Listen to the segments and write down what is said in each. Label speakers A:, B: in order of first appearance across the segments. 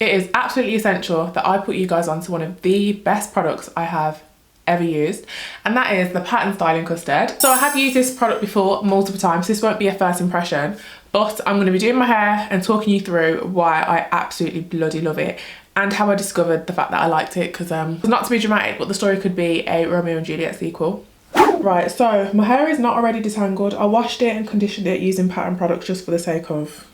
A: It is absolutely essential that I put you guys onto one of the best products I have ever used, and that is the Pattern Styling Custard. So I have used this product before multiple times. This won't be a first impression, but I'm going to be doing my hair and talking you through why I absolutely bloody love it and how I discovered the fact that I liked it, because not to be dramatic, but the story could be a Romeo and Juliet sequel. Right, so my hair is not already detangled. I washed it and conditioned it using Pattern products just for the sake of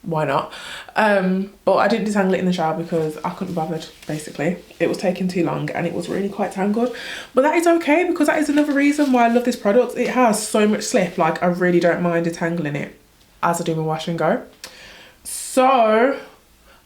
A: why not, but I didn't detangle it in the shower because I couldn't be bothered. Basically, it was taking too long and it was really quite tangled, but that is okay because that is another reason why I love this product. It has so much slip, like I really don't mind detangling it as I do my wash and go. So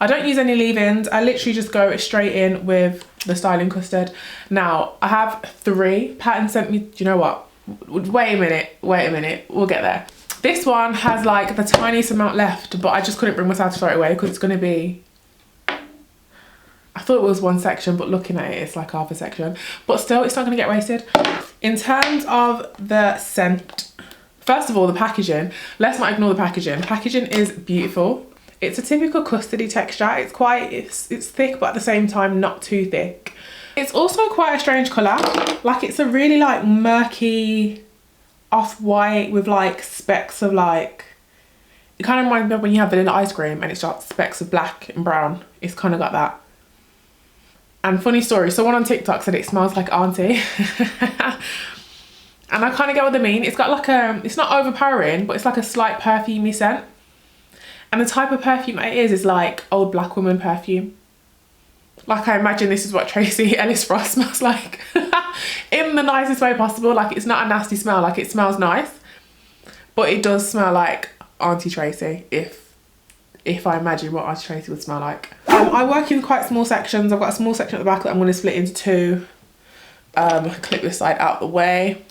A: I don't use any leave-ins. I literally just go straight in with the styling custard. Now I have 3. Pattern sent me, do you know what, wait a minute, we'll get there. This one has like the tiniest amount left, but I just couldn't bring myself to throw it away because it's going to be, I thought it was one section, but looking at it, it's like half a section. But still, it's not going to get wasted. In terms of the scent, first of all, the packaging. Let's not ignore the packaging. The packaging is beautiful. It's a typical custardy texture. It's thick, but at the same time, not too thick. It's also quite a strange colour. Like, it's a really like murky off-white with like specks of like, it kind of reminds me of when you have vanilla ice cream and it's got specks of black and brown. It's kind of got that. And funny story, someone on TikTok said it smells like auntie. And I kind of get what they mean. It's got like a, it's not overpowering, but it's like a slight perfumey scent. And the type of perfume it is like old black woman perfume. Like, I imagine this is what Tracee Ellis Ross smells like. In the nicest way possible. Like, it's not a nasty smell. Like, it smells nice. But it does smell like Auntie Tracee, if I imagine what Auntie Tracee would smell like. I work in quite small sections. I've got a small section at the back that I'm going to split into 2. Clip this side out the way.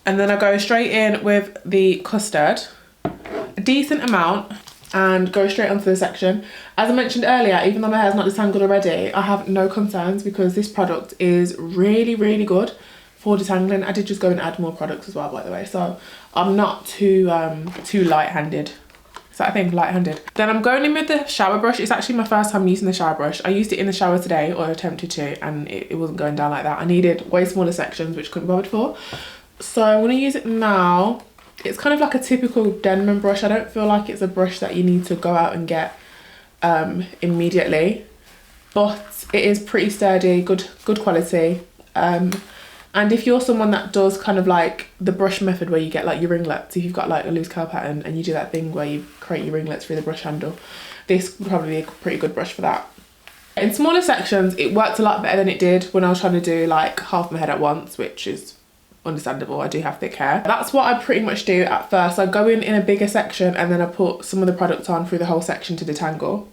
A: And then I go straight in with the custard. A decent amount. And go straight onto the section. As I mentioned earlier, even though my hair's not detangled already, I have no concerns because this product is really, really good for detangling. I did just go and add more products as well, by the way, so I'm not too light-handed. Is that a thing? Light-handed. Then I'm going in with the shower brush. It's actually my first time using the shower brush. I used it in the shower today, or attempted to, and it wasn't going down like that. I needed way smaller sections, which I couldn't be bothered for. So I'm going to use it now. It's kind of like a typical Denman brush. I don't feel like it's a brush that you need to go out and get immediately, but it is pretty sturdy, good quality. And if you're someone that does kind of like the brush method where you get like your ringlets, if you've got like a loose curl pattern and you do that thing where you create your ringlets through the brush handle, this would probably be a pretty good brush for that. In smaller sections, it worked a lot better than it did when I was trying to do like half my head at once, which is understandable. I do have thick hair. That's what I pretty much do at first. I go in a bigger section and then I put some of the product on through the whole section to detangle.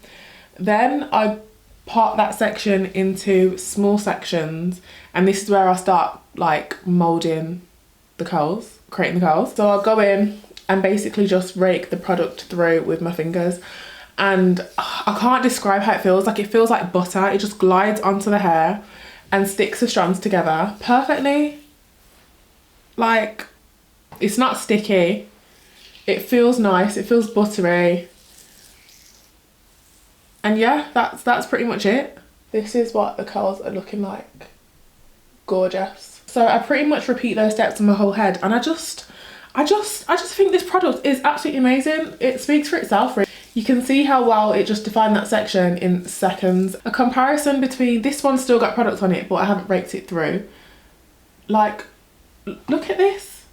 A: Then I part that section into small sections, and this is where I start like moulding the curls, creating the curls. So I'll go in and basically just rake the product through with my fingers, and I can't describe how it feels. Like, it feels like butter. It just glides onto the hair and sticks the strands together perfectly. Like, it's not sticky. It feels nice. It feels buttery. And yeah, that's pretty much it. This is what the curls are looking like. Gorgeous. So I pretty much repeat those steps on my whole head, and I just think this product is absolutely amazing. It speaks for itself, really. You can see how well it just defined that section in seconds. A comparison between this one's still got product on it, but I haven't raked it through. Like, look at this.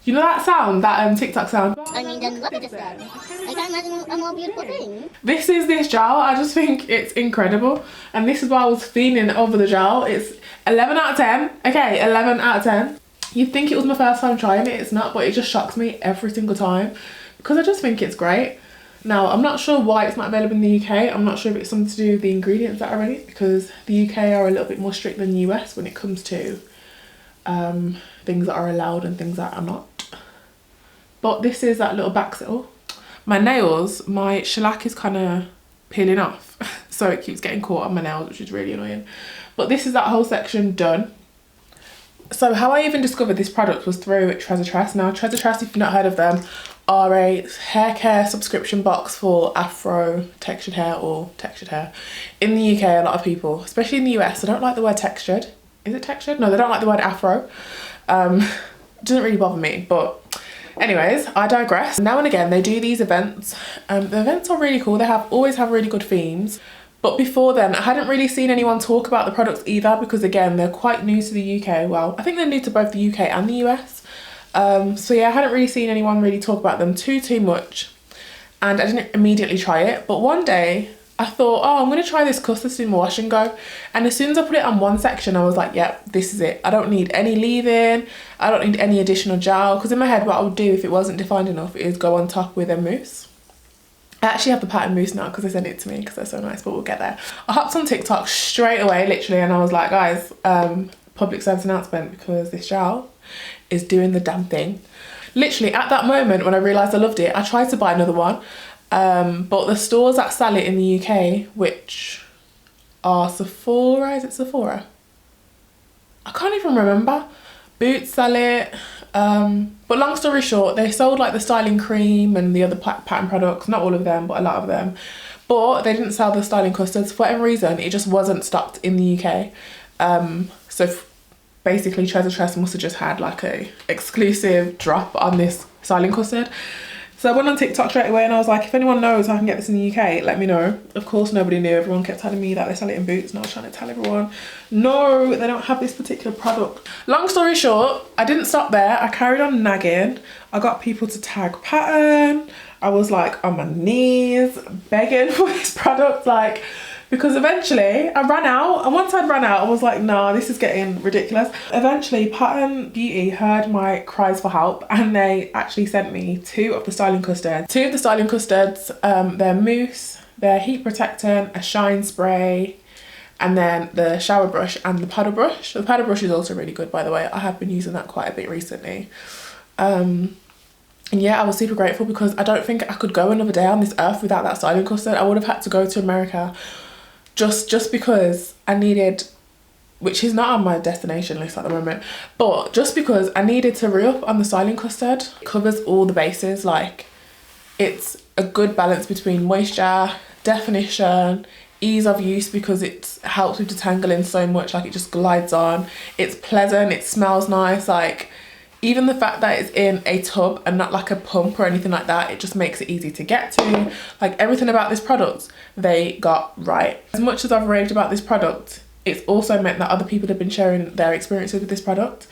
A: You know that sound, that TikTok sound?
B: I mean, then look at this then. I can't imagine a more beautiful thing.
A: This is this gel. I just think it's incredible. And this is why I was fiending over the gel. It's 11 out of 10. Okay, 11 out of 10. You'd think it was my first time trying it. It's not, but it just shocks me every single time because I just think it's great. Now, I'm not sure why it's not available in the UK. I'm not sure if it's something to do with the ingredients that are in it, because the UK are a little bit more strict than the US when it comes to things that are allowed and things that are not. But this is that little back seal. My nails, my shellac is kind of peeling off, so it keeps getting caught on my nails, which is really annoying. But this is that whole section done. So how I even discovered this product was through Tracee Ellis Ross. Now, Tracee Ellis Ross, if you've not heard of them, are a hair care subscription box for afro textured hair or textured hair. In the UK, a lot of people, especially in the US, they don't like the word textured. Is it textured? No, they don't like the word afro. It doesn't really bother me, but anyways, I digress. Now and again, they do these events. The events are really cool. They always have really good themes. But before then, I hadn't really seen anyone talk about the products either, because again, they're quite new to the UK. Well, I think they're new to both the UK and the US. So yeah, I hadn't really seen anyone really talk about them too much. And I didn't immediately try it. But one day, I thought, oh, I'm going to try this custard in my wash and go. And as soon as I put it on one section, I was like, yep, this is it. I don't need any leave-in. I don't need any additional gel. Because in my head, what I would do if it wasn't defined enough is go on top with a mousse. I actually have the pattern mousse now because they sent it to me because they're so nice, but we'll get there. I hopped on TikTok straight away, literally, and I was like, guys, public service announcement, because this gel is doing the damn thing. Literally, at that moment when I realised I loved it, I tried to buy another one. But the stores that sell it in the UK, which are Sephora, is it Sephora? I can't even remember. Boots sell it. But long story short, they sold like the styling cream and the other pattern products, not all of them, but a lot of them. But they didn't sell the styling custards. For whatever reason, it just wasn't stocked in the UK. So basically, Tracee must have just had like a exclusive drop on this styling custard. So I went on TikTok straight away and I was like, if anyone knows how I can get this in the UK, let me know. Of course, nobody knew. Everyone kept telling me that they sell it in Boots, and I was trying to tell everyone, no, they don't have this particular product. Long story short, I didn't stop there. I carried on nagging. I got people to tag Pattern. I was like on my knees begging for this product, like, because eventually I ran out, and once I'd run out, I was like, nah, this is getting ridiculous. Eventually, Pattern Beauty heard my cries for help, and they actually sent me two of the styling custards. Two of the styling custards, their mousse, their heat protectant, a shine spray, and then the shower brush and the paddle brush. The paddle brush is also really good, by the way. I have been using that quite a bit recently. And yeah, I was super grateful because I don't think I could go another day on this earth without that styling custard. I would have had to go to America just because I needed, which is not on my destination list at the moment, but just because I needed to re-up on the styling custard. It covers all the bases. Like, it's a good balance between moisture, definition, ease of use, because it helps with detangling so much. Like, it just glides on, it's pleasant, it smells nice. Like, even the fact that it's in a tub and not like a pump or anything like that, it just makes it easy to get to. Like, everything about this product, they got right. As much as I've raved about this product, it's also meant that other people have been sharing their experiences with this product.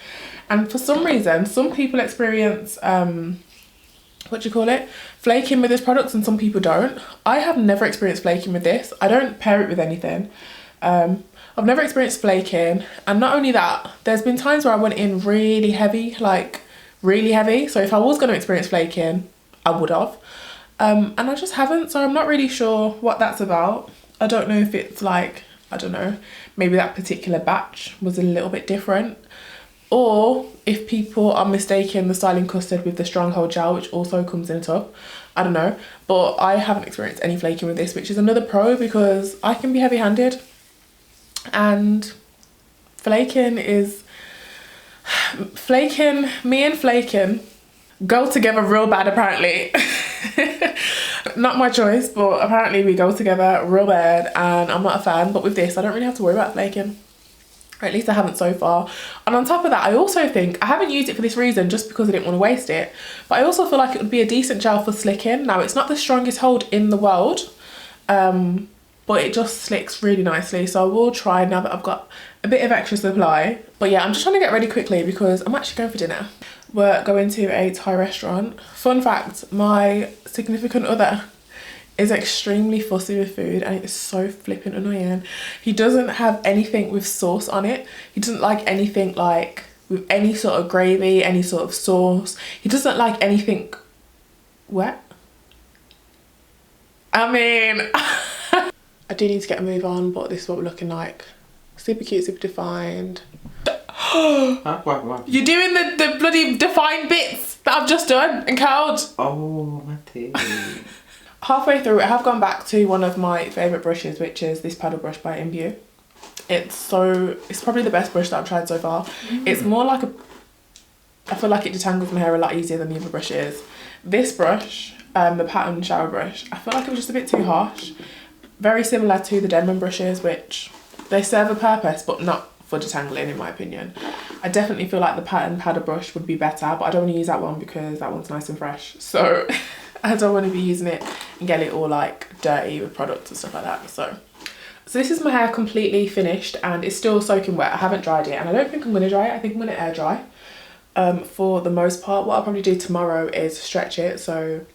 A: And for some reason, some people experience, flaking with this product, and some people don't. I have never experienced flaking with this. I don't pair it with anything. I've never experienced flaking, and not only that, there's been times where I went in really heavy, like really heavy. So if I was going to experience flaking, I would have. And I just haven't, so I'm not really sure what that's about. I don't know if it's like, I don't know, maybe that particular batch was a little bit different, or if people are mistaking the styling custard with the stronghold gel, which also comes in a tub. I don't know, but I haven't experienced any flaking with this, which is another pro, because I can be heavy-handed, and me and flaking go together real bad, apparently. Not my choice, but apparently we go together real bad, and I'm not a fan. But with this, I don't really have to worry about flaking, or at least I haven't so far. And on top of that, I also think I haven't used it for this reason, just because I didn't want to waste it, but I also feel like it would be a decent gel for slicking. Now, it's not the strongest hold in the world, but it just slicks really nicely, so I will try now that I've got a bit of extra supply. But yeah, I'm just trying to get ready quickly because I'm actually going for dinner. We're going to a Thai restaurant. Fun fact, my significant other is extremely fussy with food, and it's so flipping annoying. He doesn't have anything with sauce on it. He doesn't like anything like with any sort of gravy, any sort of sauce. He doesn't like anything wet. I mean, I do need to get a move on, but this is what we're looking like. Super cute, super defined.
C: What?
A: You're doing the bloody defined bits that I've just done and curled.
C: Oh, my thing.
A: Halfway through, I have gone back to one of my favourite brushes, which is this paddle brush by Imbue. It's probably the best brush that I've tried so far. It's more like I feel like it detangles my hair a lot easier than the other brushes. This brush, the Pattern shower brush, I feel like it was just a bit too harsh. Very similar to the Denman brushes, which they serve a purpose, but not for detangling in my opinion. I definitely feel like the Pattern powder brush would be better, but I don't want to use that one because that one's nice and fresh. So I don't want to be using it and get it all like dirty with products and stuff like that. So this is my hair completely finished and it's still soaking wet. I haven't dried it and I don't think I'm going to dry it. I think I'm going to air dry for the most part. What I'll probably do tomorrow is stretch it. So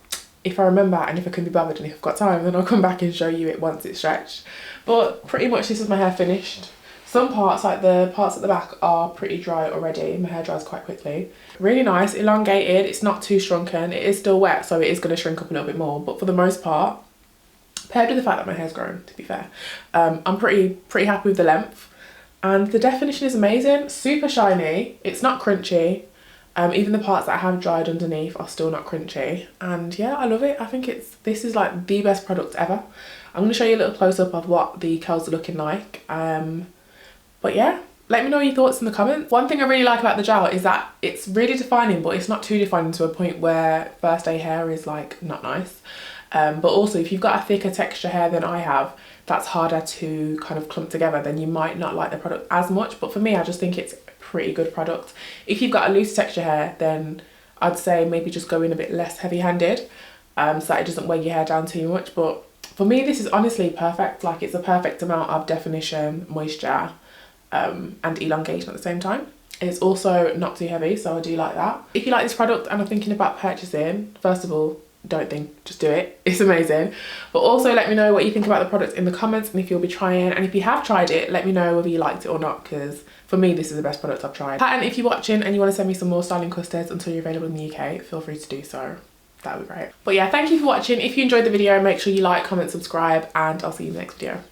A: if I remember and if I can be bothered and if I've got time, then I'll come back and show you it once it's stretched. But pretty much this is my hair finished. Some parts, like the parts at the back, are pretty dry already. My hair dries quite quickly. Really nice, elongated. It's not too shrunken. It is still wet, so it is going to shrink up a little bit more. But for the most part, paired with the fact that my hair's grown, to be fair, I'm pretty happy with the length. And the definition is amazing. Super shiny. It's not crunchy. Even the parts that I have dried underneath are still not crunchy. And yeah, I love it. I think this is like the best product ever. I'm going to show you a little close-up of what the curls are looking like. But yeah, let me know your thoughts in the comments. One thing I really like about the gel is that it's really defining, but it's not too defining to a point where first day hair is like not nice. But also if you've got a thicker texture hair than I have, that's harder to kind of clump together, then you might not like the product as much. But for me, I just think it's a pretty good product. If you've got a loose texture hair, then I'd say maybe just go in a bit less heavy-handed so that it doesn't weigh your hair down too much. But for me, this is honestly perfect. Like, it's a perfect amount of definition, moisture, and elongation at the same time. It's also not too heavy, so I do like that. If you like this product and are thinking about purchasing, first of all, don't think, just do it. It's amazing. But also let me know what you think about the product in the comments and if you'll be trying. And if you have tried it, let me know whether you liked it or not, because for me, this is the best product I've tried. And if you're watching and you want to send me some more styling custards until you're available in the UK, feel free to do so. That would be great. But yeah, thank you for watching. If you enjoyed the video, make sure you like, comment, subscribe, and I'll see you in the next video.